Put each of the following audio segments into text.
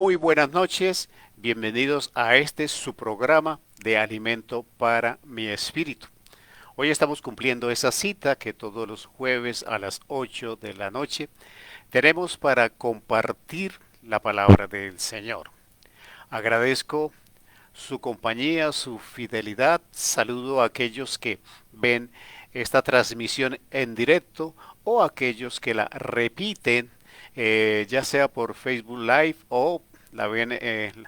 Muy buenas noches, bienvenidos a este su programa de Alimento para mi Espíritu. Hoy estamos cumpliendo esa cita que todos los jueves a las 8 de la noche tenemos para compartir la palabra del Señor. Agradezco su compañía, su fidelidad. Saludo a aquellos que ven esta transmisión en directo o aquellos que la repiten, ya sea por Facebook Live o la ven en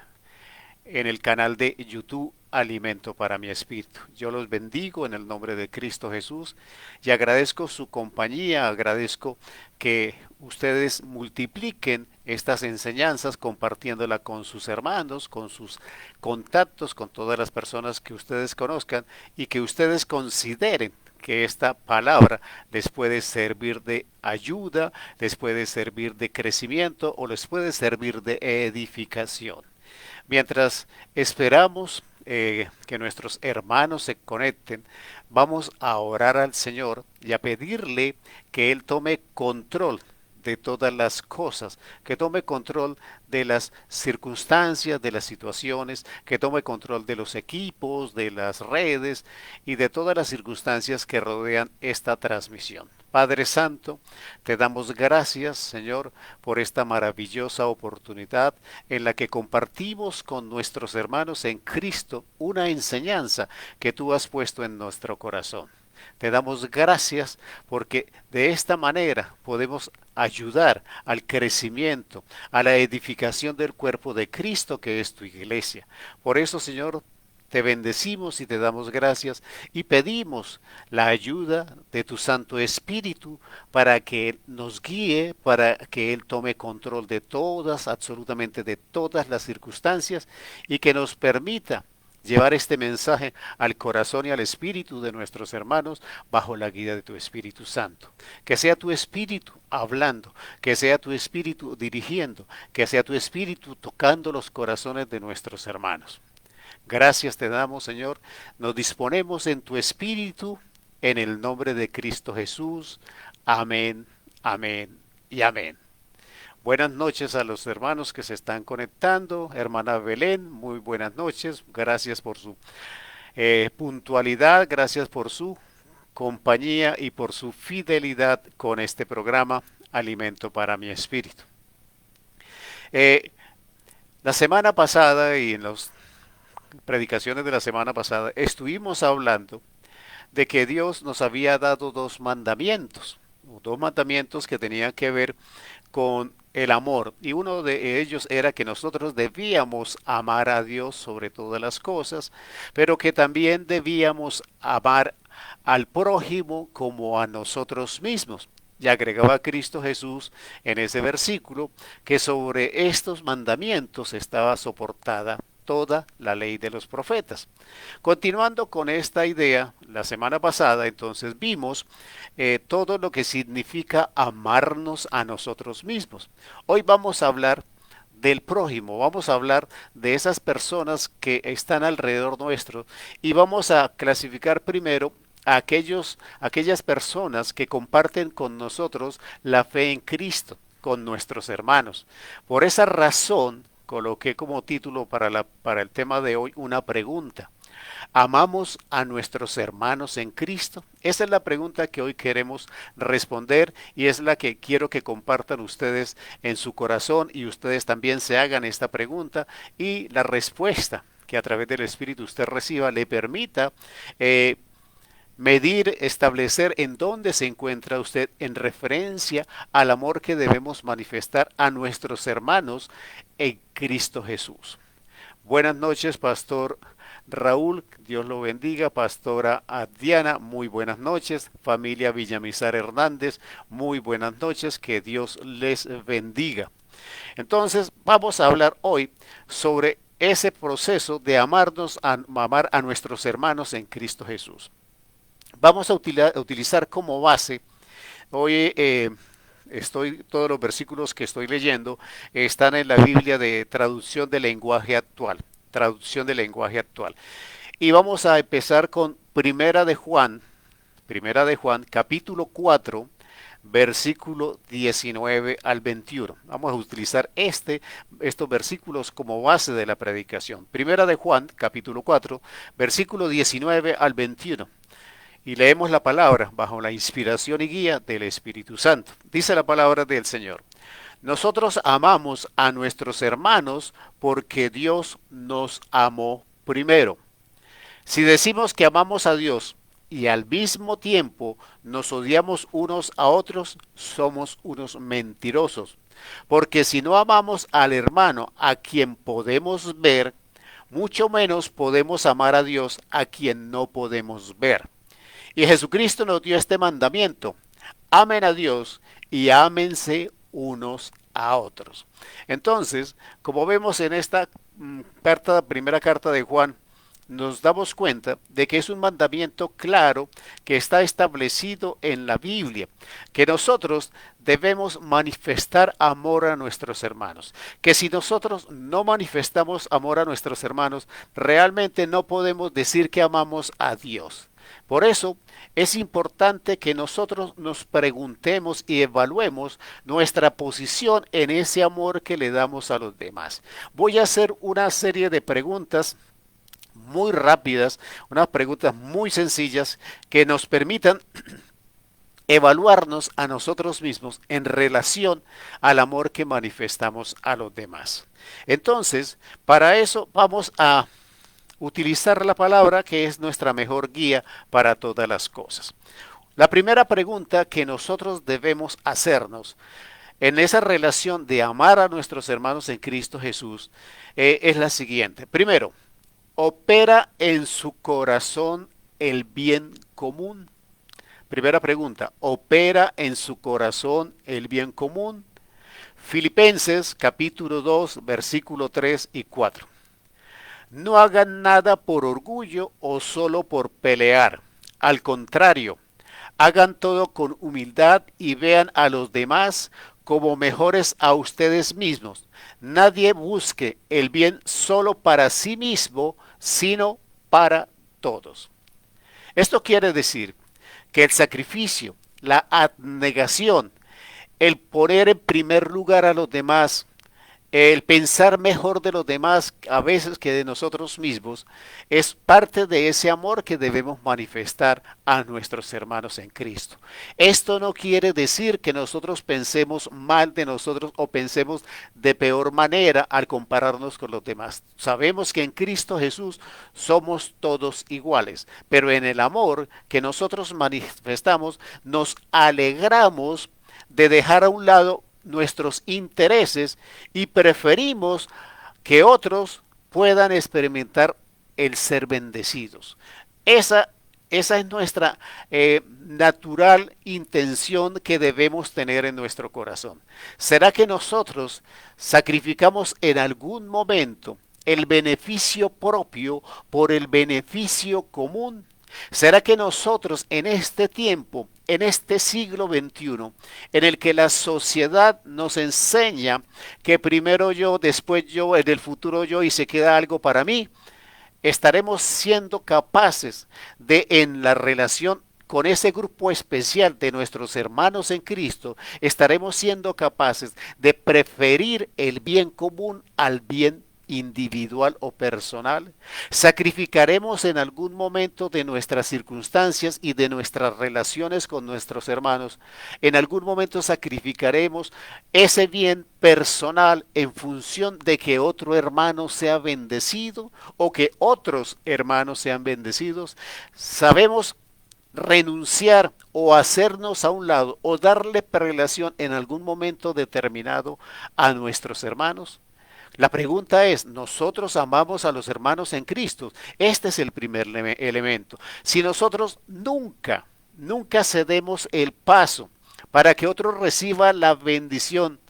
el canal de YouTube Alimento para mi Espíritu. Yo los bendigo en el nombre de Cristo Jesús y agradezco su compañía, agradezco que ustedes multipliquen estas enseñanzas compartiéndola con sus hermanos, con sus contactos, con todas las personas que ustedes conozcan y que ustedes consideren que esta palabra les puede servir de ayuda, les puede servir de crecimiento o les puede servir de edificación. Mientras esperamos que nuestros hermanos se conecten, vamos a orar al Señor y a pedirle que Él tome control de todas las cosas, que tome control de las circunstancias, de las situaciones, que tome control de los equipos, de las redes y de todas las circunstancias que rodean esta transmisión. Padre Santo, te damos gracias, Señor, por esta maravillosa oportunidad en la que compartimos con nuestros hermanos en Cristo una enseñanza que tú has puesto en nuestro corazón. Te damos gracias porque de esta manera podemos ayudar al crecimiento, a la edificación del cuerpo de Cristo que es tu iglesia. Por eso, Señor, te bendecimos y te damos gracias y pedimos la ayuda de tu Santo Espíritu para que Él nos guíe, para que Él tome control de todas, absolutamente de todas las circunstancias y que nos permita llevar este mensaje al corazón y al espíritu de nuestros hermanos bajo la guía de tu Espíritu Santo. Que sea tu espíritu hablando, que sea tu espíritu dirigiendo, que sea tu espíritu tocando los corazones de nuestros hermanos. Gracias te damos, Señor. Nos disponemos en tu espíritu, en el nombre de Cristo Jesús. Amén, amén y amén. Buenas noches a los hermanos que se están conectando. Hermana Belén, muy buenas noches. Gracias por su puntualidad, gracias por su compañía y por su fidelidad con este programa Alimento para mi Espíritu. Eh, la semana pasada y en las predicaciones de la semana pasada estuvimos hablando de que Dios nos había dado dos mandamientos que tenían que ver con el amor. Y uno de ellos era que nosotros debíamos amar a Dios sobre todas las cosas, pero que también debíamos amar al prójimo como a nosotros mismos. Y agregaba Cristo Jesús en ese versículo que sobre estos mandamientos estaba soportada toda la ley de los profetas. Continuando con esta idea, la semana pasada entonces vimos todo lo que significa amarnos a nosotros mismos. Hoy vamos a hablar del prójimo, vamos a hablar de esas personas que están alrededor nuestro y vamos a clasificar primero a aquellas personas que comparten con nosotros la fe en Cristo, con nuestros hermanos. Por esa razón, coloqué como título para el tema de hoy una pregunta. ¿Amamos a nuestros hermanos en Cristo? Esa es la pregunta que hoy queremos responder y es la que quiero que compartan ustedes en su corazón y ustedes también se hagan esta pregunta y la respuesta que a través del Espíritu usted reciba le permita medir, establecer en dónde se encuentra usted en referencia al amor que debemos manifestar a nuestros hermanos en Cristo Jesús. Buenas noches, Pastor Raúl, Dios lo bendiga. Pastora Diana, muy buenas noches. Familia Villamizar Hernández, muy buenas noches. Que Dios les bendiga. Entonces, vamos a hablar hoy sobre ese proceso de amar a nuestros hermanos en Cristo Jesús. Vamos a utilizar como base, hoy todos los versículos que estoy leyendo están en la Biblia de traducción de lenguaje actual, traducción de lenguaje actual. Y vamos a empezar con Primera de Juan capítulo 4, versículo 19 al 21. Vamos a utilizar estos versículos como base de la predicación. Primera de Juan, capítulo 4, versículo 19 al 21. Y leemos la palabra bajo la inspiración y guía del Espíritu Santo. Dice la palabra del Señor. Nosotros amamos a nuestros hermanos porque Dios nos amó primero. Si decimos que amamos a Dios y al mismo tiempo nos odiamos unos a otros, somos unos mentirosos. Porque si no amamos al hermano a quien podemos ver, mucho menos podemos amar a Dios a quien no podemos ver. Y Jesucristo nos dio este mandamiento: amen a Dios y ámense unos a otros. Entonces, como vemos en esta primera carta de Juan, nos damos cuenta de que es un mandamiento claro que está establecido en la Biblia, que nosotros debemos manifestar amor a nuestros hermanos, que si nosotros no manifestamos amor a nuestros hermanos, realmente no podemos decir que amamos a Dios. Por eso es importante que nosotros nos preguntemos y evaluemos nuestra posición en ese amor que le damos a los demás. Voy a hacer una serie de preguntas muy rápidas, unas preguntas muy sencillas que nos permitan evaluarnos a nosotros mismos en relación al amor que manifestamos a los demás. Entonces, para eso vamos a utilizar la palabra que es nuestra mejor guía para todas las cosas. La primera pregunta que nosotros debemos hacernos en esa relación de amar a nuestros hermanos en Cristo Jesús es la siguiente. Primero, ¿opera en su corazón el bien común? Primera pregunta, ¿opera en su corazón el bien común? Filipenses capítulo 2, versículo 3 y 4. No hagan nada por orgullo o solo por pelear. Al contrario, hagan todo con humildad y vean a los demás como mejores a ustedes mismos. Nadie busque el bien solo para sí mismo, sino para todos. Esto quiere decir que el sacrificio, la abnegación, el poner en primer lugar a los demás, el pensar mejor de los demás a veces que de nosotros mismos, es parte de ese amor que debemos manifestar a nuestros hermanos en Cristo. Esto no quiere decir que nosotros pensemos mal de nosotros o pensemos de peor manera al compararnos con los demás. Sabemos que en Cristo Jesús somos todos iguales, pero en el amor que nosotros manifestamos nos alegramos de dejar a un lado nuestros intereses y preferimos que otros puedan experimentar el ser bendecidos. Esa es nuestra natural intención que debemos tener en nuestro corazón. ¿Será que nosotros sacrificamos en algún momento el beneficio propio por el beneficio común? ¿Será que nosotros en este tiempo, en este siglo XXI, en el que la sociedad nos enseña que primero yo, después yo, en el futuro yo y se queda algo para mí, estaremos siendo capaces de en la relación con ese grupo especial de nuestros hermanos en Cristo, estaremos siendo capaces de preferir el bien común al bien individual o personal? ¿Sacrificaremos en algún momento de nuestras circunstancias y de nuestras relaciones con nuestros hermanos? ¿En algún momento sacrificaremos ese bien personal en función de que otro hermano sea bendecido o que otros hermanos sean bendecidos? ¿Sabemos renunciar o hacernos a un lado o darle prelación en algún momento determinado a nuestros hermanos? La pregunta es, ¿nosotros amamos a los hermanos en Cristo? Este es el primer elemento. Si nosotros nunca cedemos el paso para que otro reciba la bendición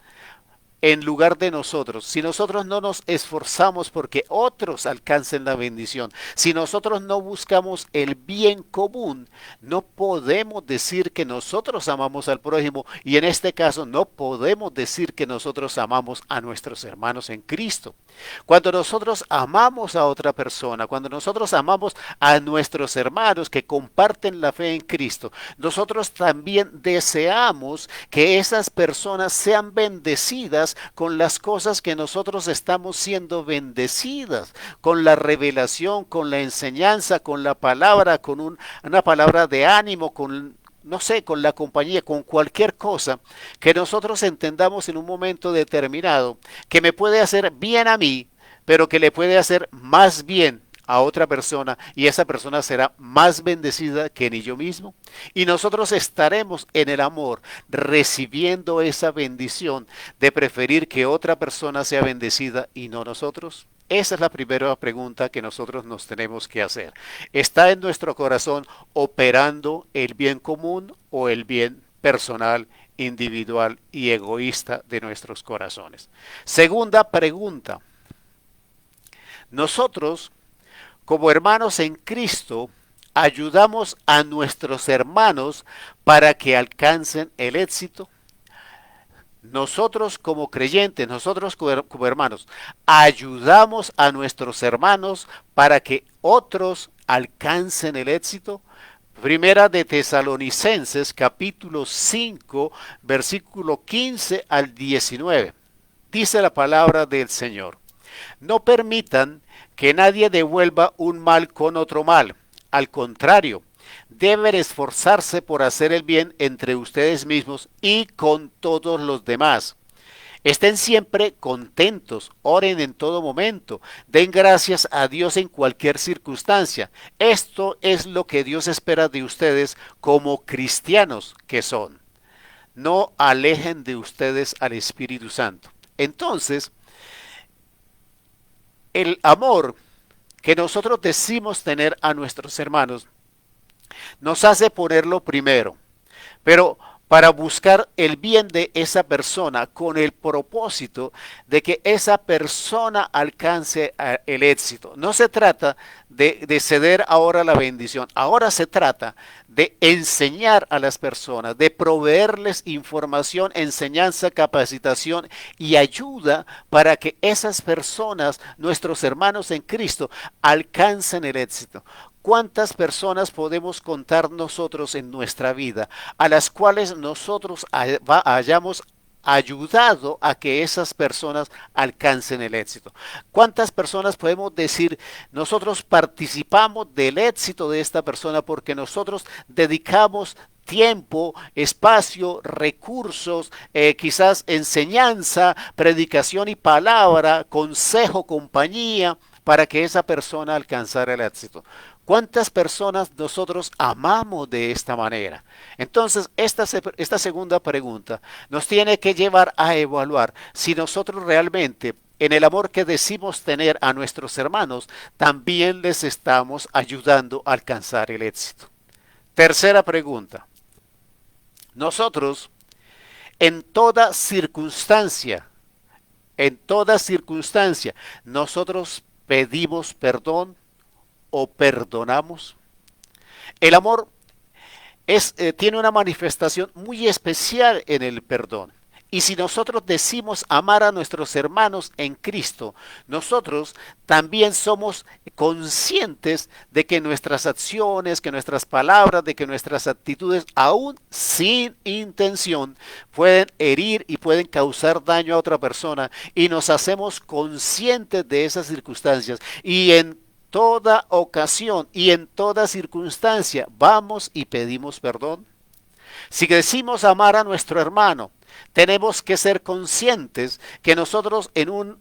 en lugar de nosotros, si nosotros no nos esforzamos porque otros alcancen la bendición, si nosotros no buscamos el bien común, no podemos decir que nosotros amamos al prójimo y en este caso no podemos decir que nosotros amamos a nuestros hermanos en Cristo. Cuando nosotros amamos a otra persona, cuando nosotros amamos a nuestros hermanos que comparten la fe en Cristo, nosotros también deseamos que esas personas sean bendecidas con las cosas que nosotros estamos siendo bendecidas, con la revelación, con la enseñanza, con la palabra, con una palabra de ánimo, con no sé, con la compañía, con cualquier cosa que nosotros entendamos en un momento determinado, que me puede hacer bien a mí, pero que le puede hacer más bien a otra persona y esa persona será más bendecida que ni yo mismo. Y nosotros estaremos en el amor recibiendo esa bendición de preferir que otra persona sea bendecida y no nosotros. Esa es la primera pregunta que nosotros nos tenemos que hacer. ¿Está en nuestro corazón operando el bien común o el bien personal, individual y egoísta de nuestros corazones? Segunda pregunta. Nosotros, como hermanos en Cristo, ayudamos a nuestros hermanos para que alcancen el éxito. Nosotros como creyentes, nosotros como hermanos, ayudamos a nuestros hermanos para que otros alcancen el éxito. Primera de Tesalonicenses, capítulo 5, versículo 15 al 19. Dice la palabra del Señor. No permitan que nadie devuelva un mal con otro mal. Al contrario, deben esforzarse por hacer el bien entre ustedes mismos y con todos los demás. Estén siempre contentos, oren en todo momento, den gracias a Dios en cualquier circunstancia. Esto es lo que Dios espera de ustedes como cristianos que son. No alejen de ustedes al Espíritu Santo. Entonces, el amor que nosotros decimos tener a nuestros hermanos nos hace ponerlo primero, pero para buscar el bien de esa persona con el propósito de que esa persona alcance el éxito. No se trata de ceder ahora la bendición, ahora se trata de enseñar a las personas, de proveerles información, enseñanza, capacitación y ayuda para que esas personas, nuestros hermanos en Cristo, alcancen el éxito. ¿Cuántas personas podemos contar nosotros en nuestra vida a las cuales nosotros hayamos ayudado a que esas personas alcancen el éxito? ¿Cuántas personas podemos decir nosotros participamos del éxito de esta persona porque nosotros dedicamos tiempo, espacio, recursos, quizás enseñanza, predicación y palabra, consejo, compañía, para que esa persona alcanzara el éxito? ¿Cuántas personas nosotros amamos de esta manera? Entonces, esta segunda pregunta nos tiene que llevar a evaluar si nosotros realmente, en el amor que decimos tener a nuestros hermanos, también les estamos ayudando a alcanzar el éxito. Tercera pregunta. Nosotros, en toda circunstancia, nosotros pedimos perdón o perdonamos. El amor tiene una manifestación muy especial en el perdón. Y si nosotros decimos amar a nuestros hermanos en Cristo, nosotros también somos conscientes de que nuestras acciones, que nuestras palabras, de que nuestras actitudes, aún sin intención, pueden herir y pueden causar daño a otra persona. Y nos hacemos conscientes de esas circunstancias. Y en toda ocasión y en toda circunstancia vamos y pedimos perdón. Si decimos amar a nuestro hermano, tenemos que ser conscientes que nosotros en un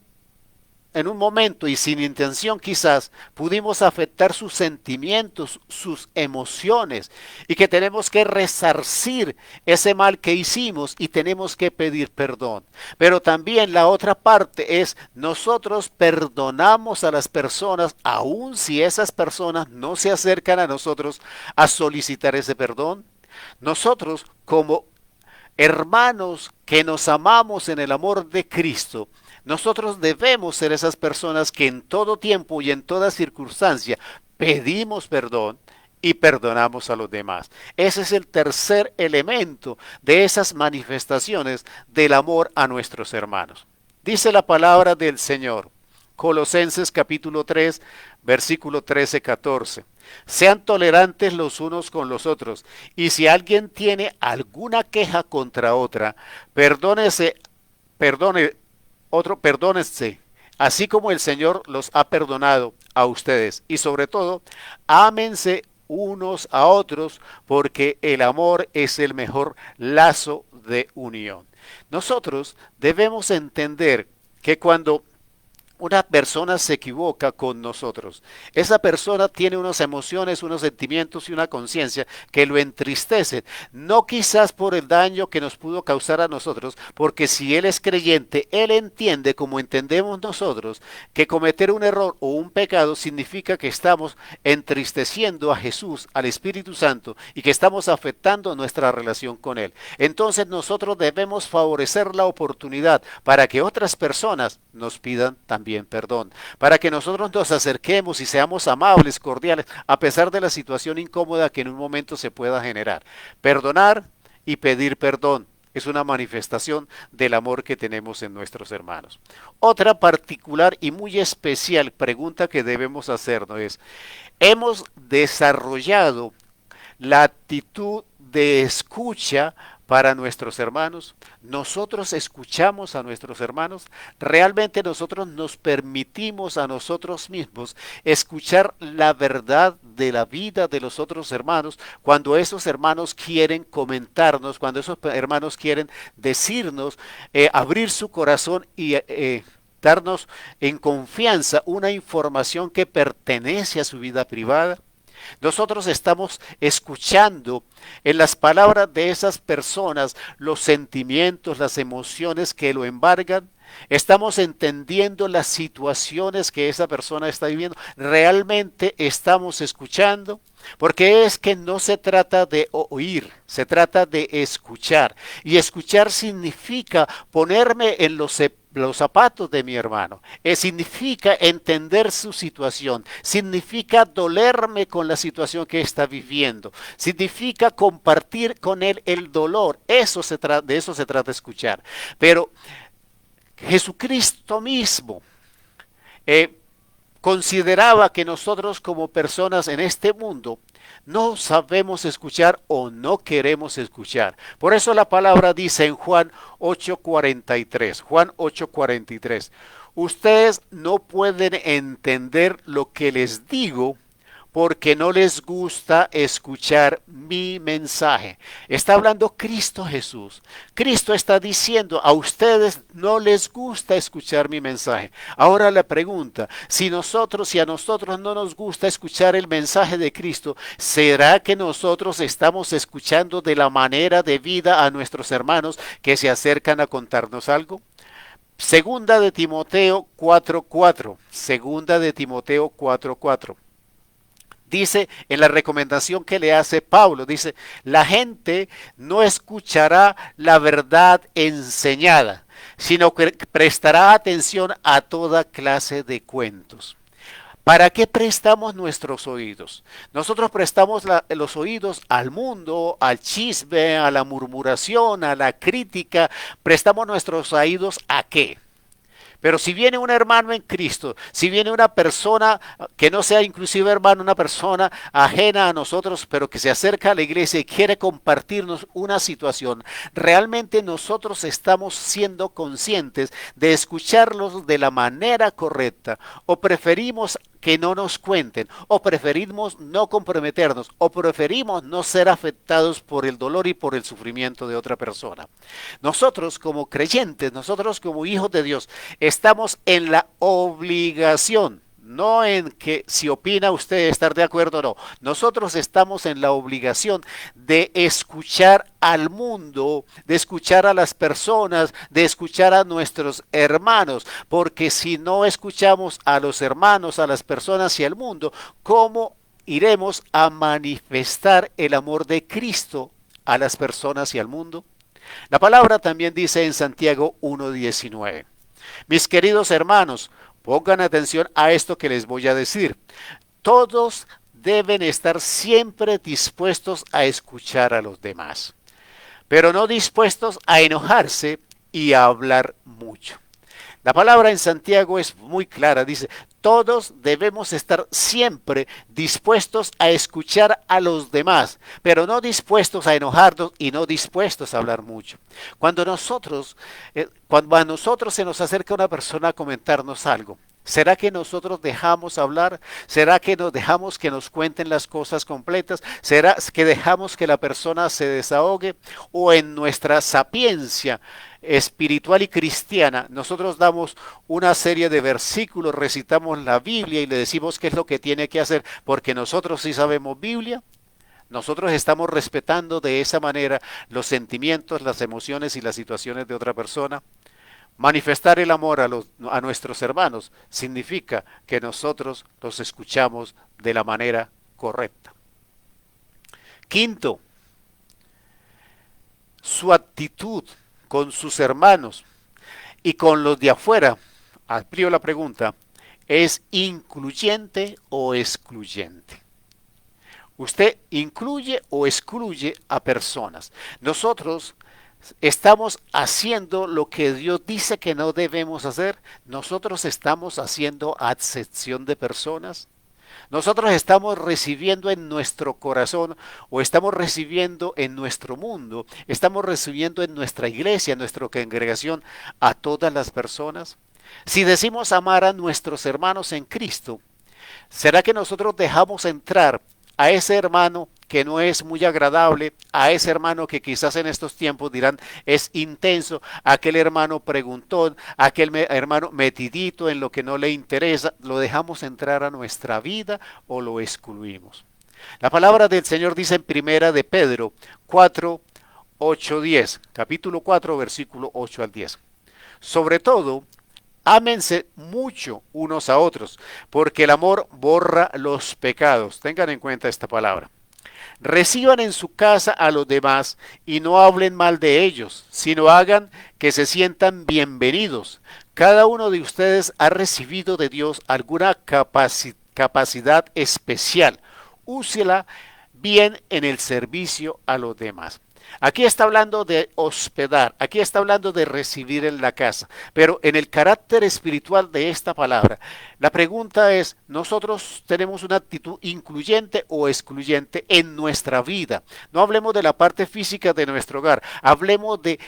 momento y sin intención quizás pudimos afectar sus sentimientos, sus emociones y que tenemos que resarcir ese mal que hicimos y tenemos que pedir perdón. Pero también la otra parte es nosotros perdonamos a las personas aun si esas personas no se acercan a nosotros a solicitar ese perdón. Nosotros como hermanos que nos amamos en el amor de Cristo, nosotros debemos ser esas personas que en todo tiempo y en toda circunstancia pedimos perdón y perdonamos a los demás. Ese es el tercer elemento de esas manifestaciones del amor a nuestros hermanos. Dice la palabra del Señor, Colosenses capítulo 3, versículo 13-14. Sean tolerantes los unos con los otros, y si alguien tiene alguna queja contra otra, perdónese, perdone, perdónense, así como el Señor los ha perdonado a ustedes. Y sobre todo, ámense unos a otros, porque el amor es el mejor lazo de unión. Nosotros debemos entender que cuando una persona se equivoca con nosotros, esa persona tiene unas emociones, unos sentimientos y una conciencia que lo entristecen, no quizás por el daño que nos pudo causar a nosotros, porque si él es creyente, él entiende como entendemos nosotros, que cometer un error o un pecado significa que estamos entristeciendo a Jesús, al Espíritu Santo, y que estamos afectando nuestra relación con él. Entonces nosotros debemos favorecer la oportunidad para que otras personas nos pidan también perdón, para que nosotros nos acerquemos y seamos amables, cordiales, a pesar de la situación incómoda que en un momento se pueda generar. Perdonar y pedir perdón es una manifestación del amor que tenemos en nuestros hermanos. Otra particular y muy especial pregunta que debemos hacernos es, ¿hemos desarrollado la actitud de escucha para nuestros hermanos? ¿Nosotros escuchamos a nuestros hermanos? ¿Realmente nosotros nos permitimos a nosotros mismos escuchar la verdad de la vida de los otros hermanos cuando esos hermanos quieren comentarnos, cuando esos hermanos quieren decirnos, abrir su corazón y darnos en confianza una información que pertenece a su vida privada? Nosotros estamos escuchando en las palabras de esas personas los sentimientos, las emociones que lo embargan. Estamos entendiendo las situaciones que esa persona está viviendo. ¿Realmente estamos escuchando? Porque es que no se trata de oír, se trata de escuchar. Y escuchar significa ponerme en los zapatos de mi hermano. Significa entender su situación. Significa dolerme con la situación que está viviendo. Significa compartir con él el dolor. De eso se trata escuchar. Pero Jesucristo mismo consideraba que nosotros como personas en este mundo no sabemos escuchar o no queremos escuchar. Por eso la palabra dice en Juan 8:43, Juan 8:43, ustedes no pueden entender lo que les digo porque no les gusta escuchar mi mensaje. Está hablando Cristo Jesús. Cristo está diciendo, a ustedes no les gusta escuchar mi mensaje. Ahora la pregunta, si a nosotros no nos gusta escuchar el mensaje de Cristo, ¿será que nosotros estamos escuchando de la manera de vida a nuestros hermanos que se acercan a contarnos algo? Segunda de Timoteo 4:4. Segunda de Timoteo 4:4. Dice en la recomendación que le hace Pablo, dice, la gente no escuchará la verdad enseñada, sino que prestará atención a toda clase de cuentos. ¿Para qué prestamos nuestros oídos? Nosotros prestamos los oídos al mundo, al chisme, a la murmuración, a la crítica. ¿Prestamos nuestros oídos a qué? Pero si viene un hermano en Cristo, si viene una persona que no sea inclusive hermano, una persona ajena a nosotros, pero que se acerca a la iglesia y quiere compartirnos una situación, realmente nosotros estamos siendo conscientes de escucharlos de la manera correcta o preferimos que no nos cuenten, o preferimos no comprometernos, o preferimos no ser afectados por el dolor y por el sufrimiento de otra persona. Nosotros como creyentes, nosotros como hijos de Dios, estamos en la obligación, no en que si opina usted estar de acuerdo o no. Nosotros estamos en la obligación de escuchar al mundo, de escuchar a las personas, de escuchar a nuestros hermanos, porque si no escuchamos a los hermanos, a las personas y al mundo, ¿cómo iremos a manifestar el amor de Cristo a las personas y al mundo? La palabra también dice en Santiago 1:19. Mis queridos hermanos, pongan atención a esto que les voy a decir. Todos deben estar siempre dispuestos a escuchar a los demás, pero no dispuestos a enojarse y a hablar mucho. La palabra en Santiago es muy clara, dice, todos debemos estar siempre dispuestos a escuchar a los demás, pero no dispuestos a enojarnos y no dispuestos a hablar mucho. Cuando a nosotros se nos acerca una persona a comentarnos algo, ¿será que nosotros dejamos hablar? ¿Será que nos dejamos que nos cuenten las cosas completas? ¿Será que dejamos que la persona se desahogue? ¿O en nuestra sapiencia espiritual y cristiana nosotros damos una serie de versículos, recitamos la Biblia y le decimos qué es lo que tiene que hacer porque nosotros sí sabemos Biblia? Nosotros estamos respetando de esa manera los sentimientos, las emociones y las situaciones de otra persona. Manifestar el amor a nuestros hermanos significa que nosotros los escuchamos de la manera correcta. Quinto, su actitud con sus hermanos y con los de afuera, amplío la pregunta, ¿es incluyente o excluyente? ¿Usted incluye o excluye a personas? Nosotros estamos haciendo lo que Dios dice que no debemos hacer. Nosotros estamos haciendo acepción de personas. Nosotros estamos recibiendo en nuestro corazón o estamos recibiendo en nuestro mundo, estamos recibiendo en nuestra iglesia, en nuestra congregación a todas las personas. Si decimos amar a nuestros hermanos en Cristo, ¿será que nosotros dejamos entrar a ese hermano que no es muy agradable, a ese hermano que quizás en estos tiempos dirán es intenso, aquel hermano preguntón, aquel hermano metidito en lo que no le interesa, lo dejamos entrar a nuestra vida o lo excluimos? La palabra del Señor dice en primera de Pedro 4, 8, 10, capítulo 4, versículo 8 al 10. Sobre todo, ámense mucho unos a otros, porque el amor borra los pecados. Tengan en cuenta esta palabra. Reciban en su casa a los demás y no hablen mal de ellos, sino hagan que se sientan bienvenidos. Cada uno de ustedes ha recibido de Dios alguna capacidad especial. Úsela bien en el servicio a los demás. Aquí está hablando de hospedar, aquí está hablando de recibir en la casa, pero en el carácter espiritual de esta palabra, la pregunta es, ¿nosotros tenemos una actitud incluyente o excluyente en nuestra vida? No hablemos de la parte física de nuestro hogar, hablemos de,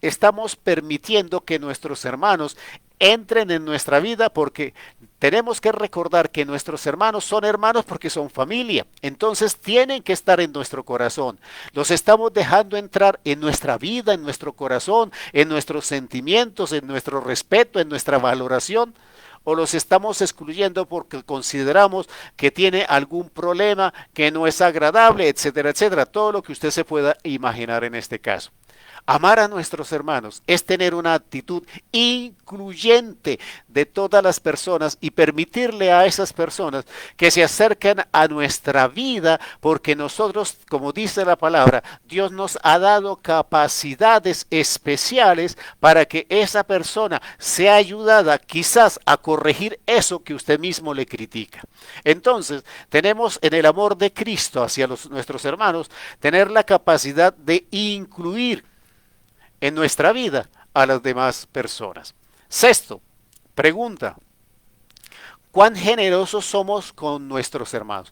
estamos permitiendo que nuestros hermanos entren en nuestra vida porque tenemos que recordar que nuestros hermanos son hermanos porque son familia. Entonces tienen que estar en nuestro corazón. Los estamos dejando entrar en nuestra vida, en nuestro corazón, en nuestros sentimientos, en nuestro respeto, en nuestra valoración. O los estamos excluyendo porque consideramos que tiene algún problema, que no es agradable, etcétera, etcétera. Todo lo que usted se pueda imaginar en este caso. Amar a nuestros hermanos es tener una actitud incluyente de todas las personas y permitirle a esas personas que se acerquen a nuestra vida porque nosotros, como dice la palabra, Dios nos ha dado capacidades especiales para que esa persona sea ayudada quizás a corregir eso que usted mismo le critica. Entonces, tenemos en el amor de Cristo hacia nuestros hermanos, tener la capacidad de incluir en nuestra vida a las demás personas. Sexto, pregunta, ¿cuán generosos somos con nuestros hermanos?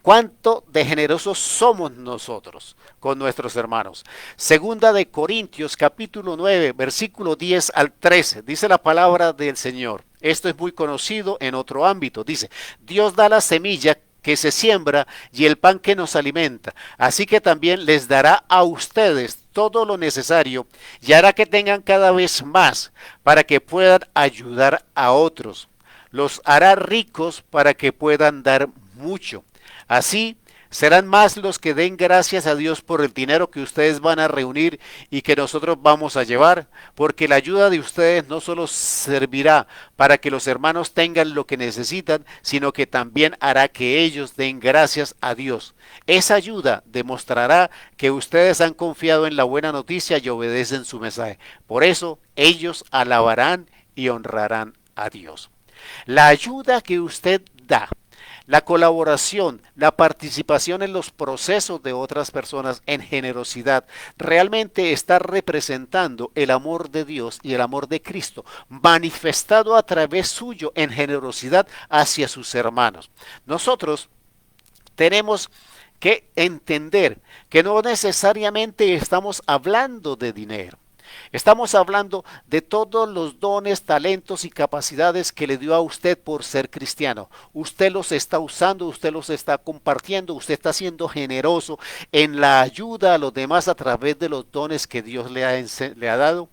¿Cuánto de generosos somos nosotros con nuestros hermanos? Segunda de Corintios, capítulo 9, versículo 10 al 13, dice la palabra del Señor. Esto es muy conocido en otro ámbito. Dice, Dios da la semilla que se siembra y el pan que nos alimenta. Así que también les dará a ustedes todo lo necesario y hará que tengan cada vez más para que puedan ayudar a otros. Los hará ricos para que puedan dar mucho. Así Serán más los que den gracias a Dios por el dinero que ustedes van a reunir y que nosotros vamos a llevar, porque la ayuda de ustedes no solo servirá para que los hermanos tengan lo que necesitan, sino que también hará que ellos den gracias a Dios. Esa ayuda demostrará que ustedes han confiado en la buena noticia y obedecen su mensaje. Por eso ellos alabarán y honrarán a Dios. La ayuda que usted da, la colaboración, la participación en los procesos de otras personas en generosidad, realmente está representando el amor de Dios y el amor de Cristo, manifestado a través suyo en generosidad hacia sus hermanos. Nosotros tenemos que entender que no necesariamente estamos hablando de dinero. Estamos hablando de todos los dones, talentos y capacidades que le dio a usted por ser cristiano. Usted los está usando, usted los está compartiendo, usted está siendo generoso en la ayuda a los demás a través de los dones que Dios le ha dado.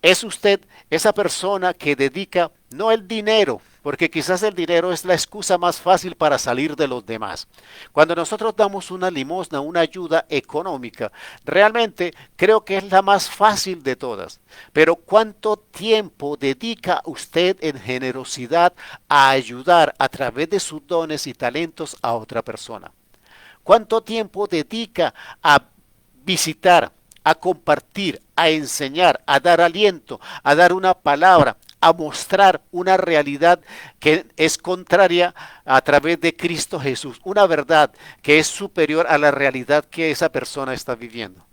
¿Es usted esa persona que dedica no el dinero? Porque quizás el dinero es la excusa más fácil para salir de los demás. Cuando nosotros damos una limosna, una ayuda económica, realmente creo que es la más fácil de todas. Pero ¿cuánto tiempo dedica usted en generosidad a ayudar a través de sus dones y talentos a otra persona? ¿Cuánto tiempo dedica a visitar, a compartir, a enseñar, a dar aliento, a dar una palabra, a mostrar una realidad que es contraria a través de Cristo Jesús, una verdad que es superior a la realidad que esa persona está viviendo?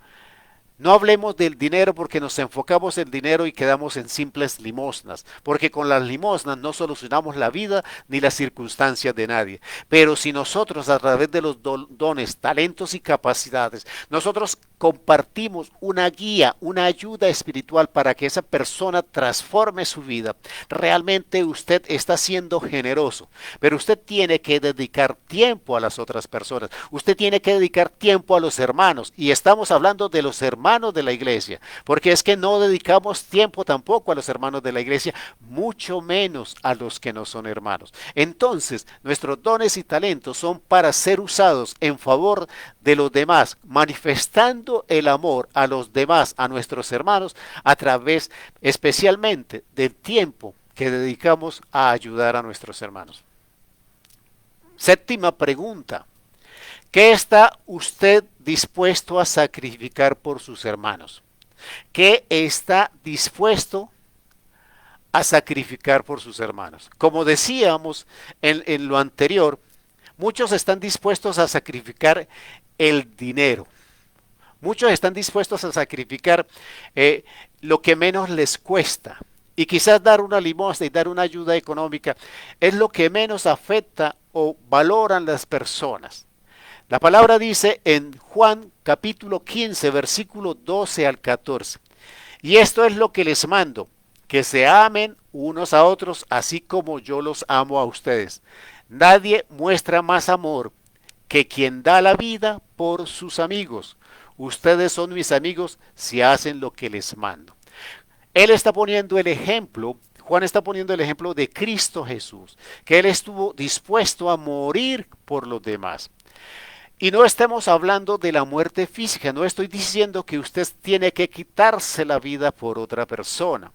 No hablemos del dinero porque nos enfocamos en el dinero y quedamos en simples limosnas, porque con las limosnas no solucionamos la vida ni las circunstancias de nadie. Pero si nosotros a través de los dones, talentos y capacidades, nosotros compartimos una guía, una ayuda espiritual para que esa persona transforme su vida, realmente usted está siendo generoso, pero usted tiene que dedicar tiempo a las otras personas, usted tiene que dedicar tiempo a los hermanos, y estamos hablando de los hermanos de la iglesia, porque es que no dedicamos tiempo tampoco a los hermanos de la iglesia, mucho menos a los que no son hermanos. Entonces, nuestros dones y talentos son para ser usados en favor de los demás, manifestando el amor a los demás, a nuestros hermanos, a través especialmente del tiempo que dedicamos a ayudar a nuestros hermanos. Séptima pregunta. ¿Qué está usted dispuesto a sacrificar por sus hermanos? ¿Qué está dispuesto a sacrificar por sus hermanos? Como decíamos en lo anterior, muchos están dispuestos a sacrificar el dinero. Muchos están dispuestos a sacrificar lo que menos les cuesta. Y quizás dar una limosna y dar una ayuda económica es lo que menos afecta o valoran las personas. La palabra dice en Juan capítulo 15, versículo 12 al 14. Y esto es lo que les mando, que se amen unos a otros, así como yo los amo a ustedes. Nadie muestra más amor que quien da la vida por sus amigos. Ustedes son mis amigos si hacen lo que les mando. Él está poniendo el ejemplo, Juan está poniendo el ejemplo de Cristo Jesús, que Él estuvo dispuesto a morir por los demás. Y no estemos hablando de la muerte física, no estoy diciendo que usted tiene que quitarse la vida por otra persona.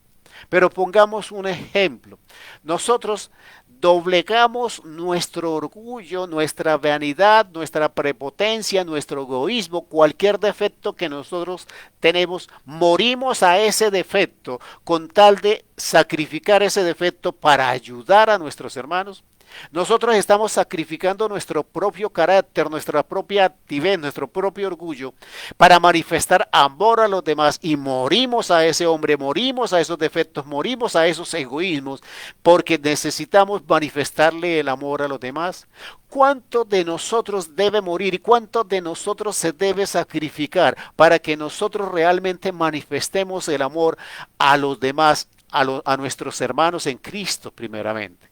Pero pongamos un ejemplo. Nosotros doblegamos nuestro orgullo, nuestra vanidad, nuestra prepotencia, nuestro egoísmo, cualquier defecto que nosotros tenemos, morimos a ese defecto con tal de sacrificar ese defecto para ayudar a nuestros hermanos. Nosotros estamos sacrificando nuestro propio carácter, nuestra propia altivez, nuestro propio orgullo para manifestar amor a los demás y morimos a ese hombre, morimos a esos defectos, morimos a esos egoísmos porque necesitamos manifestarle el amor a los demás. ¿Cuánto de nosotros debe morir y cuánto de nosotros se debe sacrificar para que nosotros realmente manifestemos el amor a los demás, a nuestros hermanos en Cristo primeramente?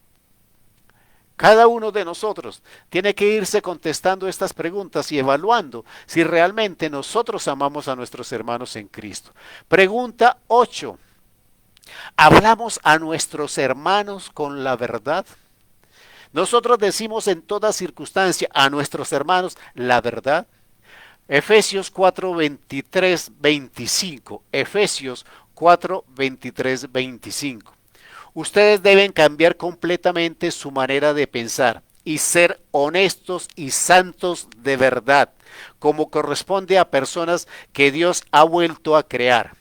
Cada uno de nosotros tiene que irse contestando estas preguntas y evaluando si realmente nosotros amamos a nuestros hermanos en Cristo. Pregunta 8. ¿Hablamos a nuestros hermanos con la verdad? Nosotros decimos en toda circunstancia a nuestros hermanos la verdad. Efesios 4, 23, 25. Efesios 4, 23, 25. Ustedes deben cambiar completamente su manera de pensar y ser honestos y santos de verdad, como corresponde a personas que Dios ha vuelto a crear,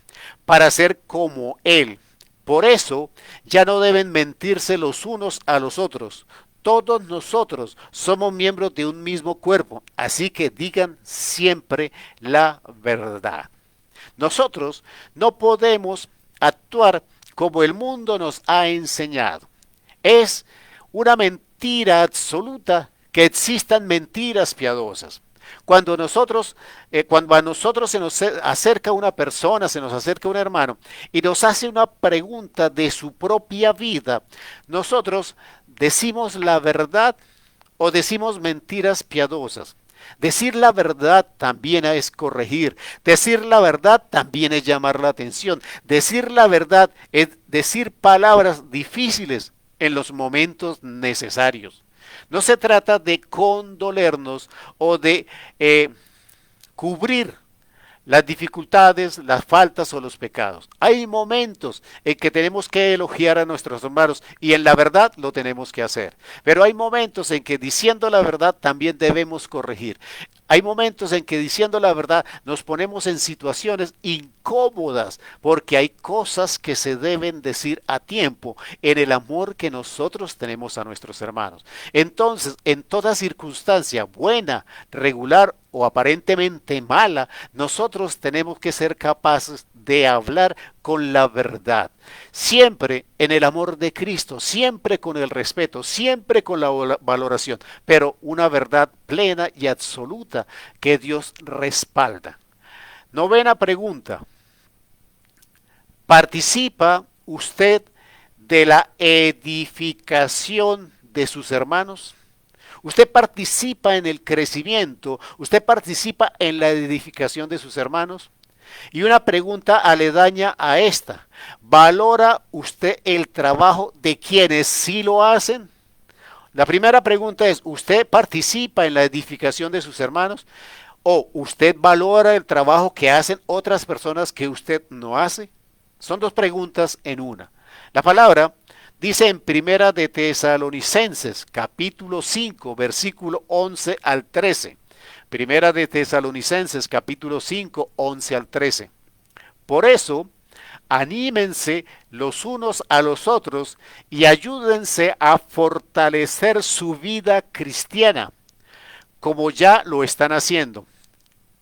para ser como Él. Por eso, ya no deben mentirse los unos a los otros. Todos nosotros somos miembros de un mismo cuerpo, así que digan siempre la verdad. Nosotros no podemos actuar como el mundo nos ha enseñado. Es una mentira absoluta que existan mentiras piadosas. Cuando a nosotros se nos acerca una persona, se nos acerca un hermano y nos hace una pregunta de su propia vida, nosotros decimos la verdad o decimos mentiras piadosas. Decir la verdad también es corregir. Decir la verdad también es llamar la atención. Decir la verdad es decir palabras difíciles en los momentos necesarios. No se trata de condolernos o de cubrir las dificultades, las faltas o los pecados. Hay momentos en que tenemos que elogiar a nuestros hermanos y en la verdad lo tenemos que hacer. Pero hay momentos en que diciendo la verdad también debemos corregir. Hay momentos en que diciendo la verdad nos ponemos en situaciones incómodas porque hay cosas que se deben decir a tiempo en el amor que nosotros tenemos a nuestros hermanos. Entonces, en toda circunstancia, buena, regular o aparentemente mala, nosotros tenemos que ser capaces de hablar con la verdad, siempre en el amor de Cristo, siempre con el respeto, siempre con la valoración, pero una verdad plena y absoluta que Dios respalda. Novena pregunta: ¿participa usted de la edificación de sus hermanos? Usted participa en el crecimiento, usted participa en la edificación de sus hermanos. Y una pregunta aledaña a esta: ¿valora usted el trabajo de quienes sí lo hacen? La primera pregunta es: ¿usted participa en la edificación de sus hermanos? ¿O usted valora el trabajo que hacen otras personas que usted no hace? Son dos preguntas en una. La palabra dice en Primera de Tesalonicenses, capítulo 5, versículo 11 al 13. Primera de Tesalonicenses, capítulo 5, 11 al 13. Por eso, anímense los unos a los otros y ayúdense a fortalecer su vida cristiana, como ya lo están haciendo.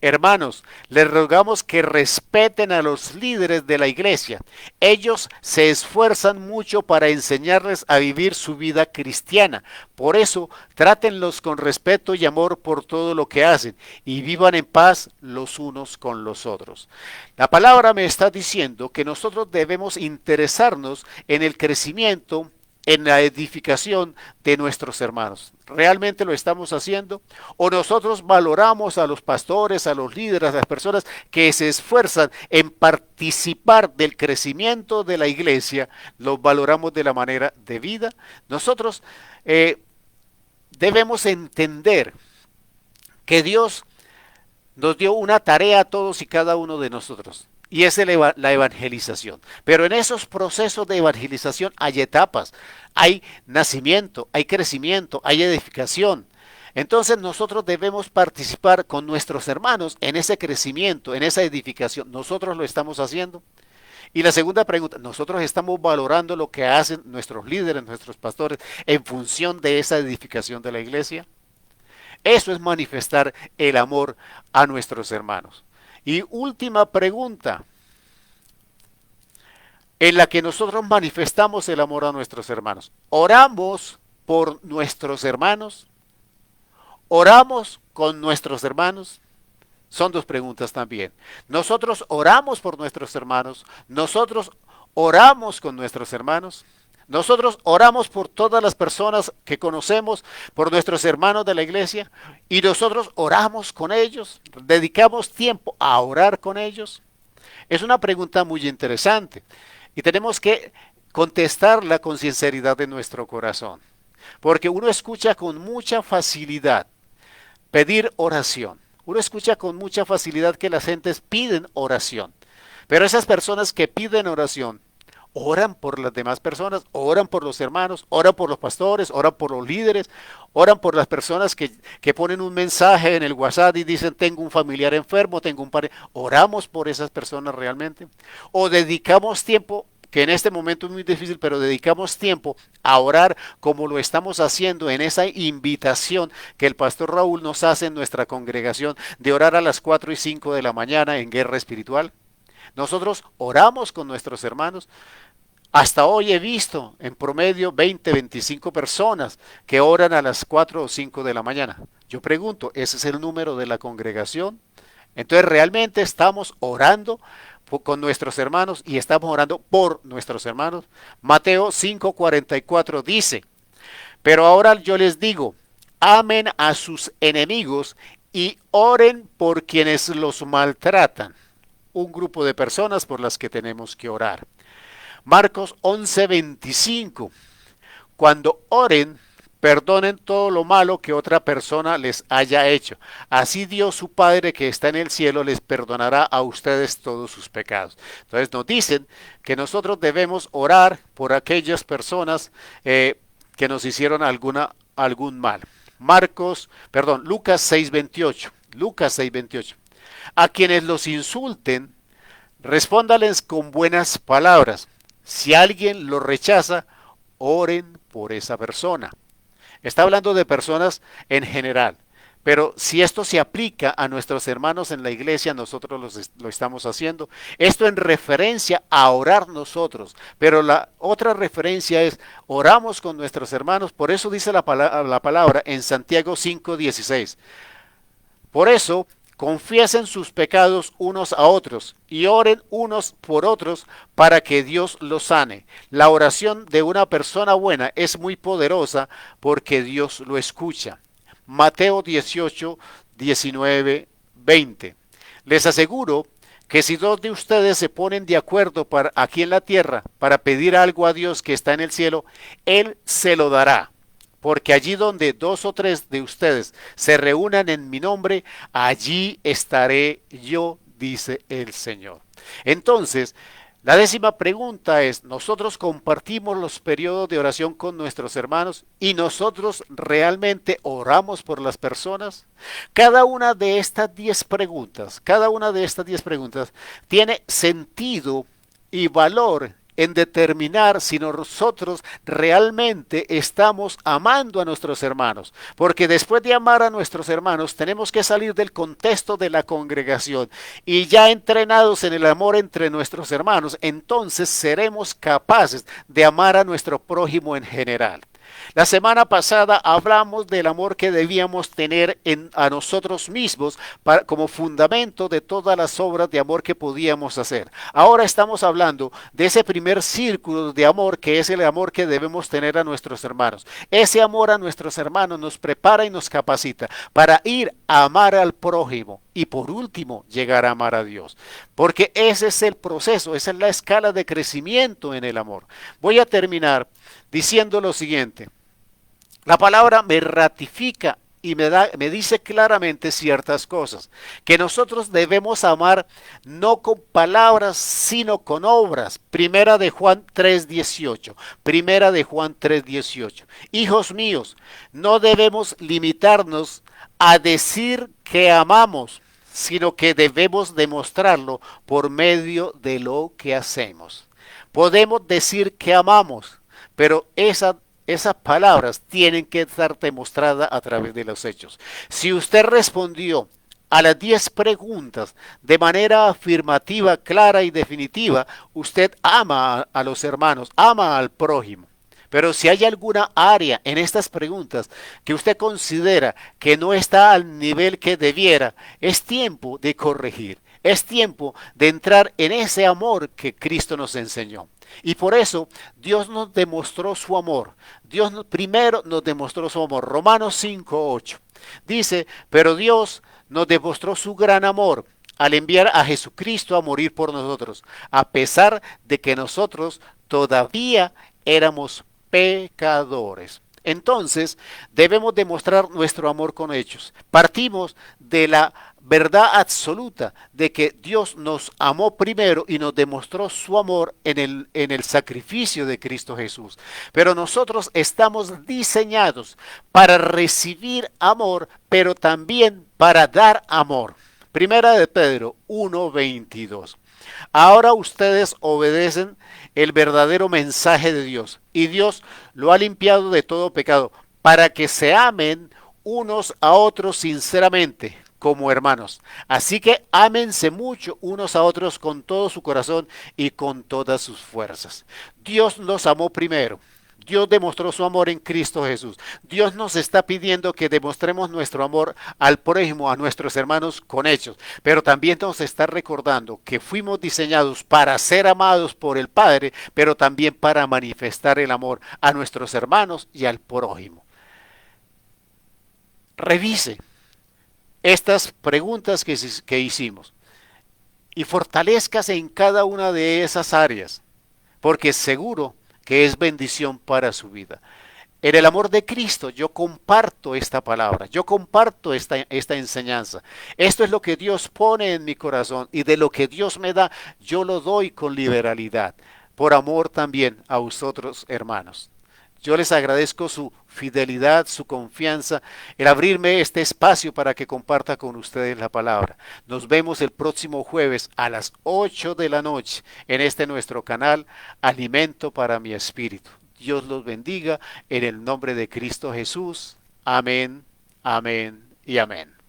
Hermanos, les rogamos que respeten a los líderes de la iglesia. Ellos se esfuerzan mucho para enseñarles a vivir su vida cristiana. Por eso, trátenlos con respeto y amor por todo lo que hacen y vivan en paz los unos con los otros. La palabra me está diciendo que nosotros debemos interesarnos en el crecimiento, en la edificación de nuestros hermanos. ¿Realmente lo estamos haciendo? ¿O nosotros valoramos a los pastores, a los líderes, a las personas que se esfuerzan en participar del crecimiento de la iglesia? ¿Los valoramos de la manera debida? Nosotros debemos entender que Dios nos dio una tarea a todos y cada uno de nosotros. Y es la evangelización. Pero en esos procesos de evangelización hay etapas. Hay nacimiento, hay crecimiento, hay edificación. Entonces nosotros debemos participar con nuestros hermanos en ese crecimiento, en esa edificación. ¿Nosotros lo estamos haciendo? Y la segunda pregunta: ¿nosotros estamos valorando lo que hacen nuestros líderes, nuestros pastores, en función de esa edificación de la iglesia? Eso es manifestar el amor a nuestros hermanos. Y última pregunta en la que nosotros manifestamos el amor a nuestros hermanos: ¿oramos por nuestros hermanos? ¿Oramos con nuestros hermanos? Son dos preguntas también. Nosotros oramos por nuestros hermanos, nosotros oramos con nuestros hermanos, nosotros oramos por todas las personas que conocemos, por nuestros hermanos de la iglesia, y nosotros oramos con ellos, dedicamos tiempo a orar con ellos. Es una pregunta muy interesante y tenemos que contestarla con sinceridad de nuestro corazón. porque uno escucha con mucha facilidad pedir oración. Uno escucha con mucha facilidad que las gentes piden oración. Pero esas personas que piden oración, oran por las demás personas, oran por los hermanos, oran por los pastores, oran por los líderes, oran por las personas que ponen un mensaje en el WhatsApp y dicen tengo un familiar enfermo, tengo un padre. ¿Oramos por esas personas realmente? ¿O dedicamos tiempo, que en este momento es muy difícil, pero dedicamos tiempo a orar como lo estamos haciendo en esa invitación que el pastor Raúl nos hace en nuestra congregación de orar a las 4 y 5 de la mañana en guerra espiritual? Nosotros oramos con nuestros hermanos. Hasta hoy he visto en promedio 20, 25 personas que oran a las 4 o 5 de la mañana. Yo pregunto, ¿ese es el número de la congregación? Entonces realmente estamos orando con nuestros hermanos y estamos orando por nuestros hermanos. Mateo 5:44 dice, pero ahora yo les digo, amen a sus enemigos y oren por quienes los maltratan. Un grupo de personas por las que tenemos que orar. Marcos 11:25. Cuando oren, perdonen todo lo malo que otra persona les haya hecho. Así Dios su Padre que está en el cielo les perdonará a ustedes todos sus pecados. Entonces nos dicen que nosotros debemos orar por aquellas personas que nos hicieron algún mal. Lucas 6:28. Lucas 6:28. A quienes los insulten, respóndales con buenas palabras. Si alguien lo rechaza, oren por esa persona. Está hablando de personas en general, pero si esto se aplica a nuestros hermanos en la iglesia, nosotros lo estamos haciendo. Esto en referencia a orar nosotros, pero la otra referencia es oramos con nuestros hermanos. Por eso dice la palabra en Santiago 5:16. Por eso, confiesen sus pecados unos a otros y oren unos por otros para que Dios los sane. La oración de una persona buena es muy poderosa porque Dios lo escucha. Mateo 18, 19, 20. Les aseguro que si dos de ustedes se ponen de acuerdo aquí en la tierra para pedir algo a Dios que está en el cielo, Él se lo dará. Porque allí donde dos o tres de ustedes se reúnan en mi nombre, allí estaré yo, dice el Señor. Entonces, la 10ª pregunta es, ¿nosotros compartimos los periodos de oración con nuestros hermanos y nosotros realmente oramos por las personas? Cada una de estas 10 preguntas, tiene sentido y valor en determinar si nosotros realmente estamos amando a nuestros hermanos. Porque después de amar a nuestros hermanos, tenemos que salir del contexto de la congregación y ya entrenados en el amor entre nuestros hermanos, entonces seremos capaces de amar a nuestro prójimo en general. La semana pasada hablamos del amor que debíamos tener a nosotros mismos como fundamento de todas las obras de amor que podíamos hacer. Ahora estamos hablando de ese primer círculo de amor que es el amor que debemos tener a nuestros hermanos. Ese amor a nuestros hermanos nos prepara y nos capacita para ir a amar al prójimo y por último llegar a amar a Dios. Porque ese es el proceso, esa es la escala de crecimiento en el amor. Voy a terminar diciendo lo siguiente. La palabra me ratifica y me dice claramente ciertas cosas, que nosotros debemos amar no con palabras, sino con obras. Primera de Juan 3:18. Hijos míos, no debemos limitarnos a decir que amamos, sino que debemos demostrarlo por medio de lo que hacemos. Podemos decir que amamos, pero esas palabras tienen que estar demostradas a través de los hechos. Si usted respondió a las 10 preguntas de manera afirmativa, clara y definitiva, usted ama a los hermanos, ama al prójimo. Pero si hay alguna área en estas preguntas que usted considera que no está al nivel que debiera, es tiempo de corregir. Es tiempo de entrar en ese amor que Cristo nos enseñó. Y por eso Dios nos demostró su amor. Primero nos demostró su amor. Romanos 5:8. Dice, pero Dios nos demostró su gran amor al enviar a Jesucristo a morir por nosotros, a pesar de que nosotros todavía éramos pecadores. Entonces, debemos demostrar nuestro amor con hechos. Partimos de la verdad absoluta de que Dios nos amó primero y nos demostró su amor en el sacrificio de Cristo Jesús. Pero nosotros estamos diseñados para recibir amor, pero también para dar amor. Primera de Pedro 1:22. Ahora ustedes obedecen el verdadero mensaje de Dios y Dios lo ha limpiado de todo pecado para que se amen unos a otros sinceramente como hermanos. Así que ámense mucho unos a otros con todo su corazón y con todas sus fuerzas. Dios nos amó primero. Dios demostró su amor en Cristo Jesús. Dios nos está pidiendo que demostremos nuestro amor al prójimo, a nuestros hermanos con hechos. Pero también nos está recordando que fuimos diseñados para ser amados por el Padre, pero también para manifestar el amor a nuestros hermanos y al prójimo. Revise estas preguntas que hicimos y fortalézcase en cada una de esas áreas, porque seguro que es bendición para su vida. En el amor de Cristo yo comparto esta palabra, yo comparto esta enseñanza. Esto es lo que Dios pone en mi corazón y de lo que Dios me da, yo lo doy con liberalidad, por amor también a vosotros, hermanos. Yo les agradezco su fidelidad, su confianza, el abrirme este espacio para que comparta con ustedes la palabra. Nos vemos el próximo jueves a las 8 de la noche en este nuestro canal, Alimento para mi Espíritu. Dios los bendiga en el nombre de Cristo Jesús. Amén, amén y amén.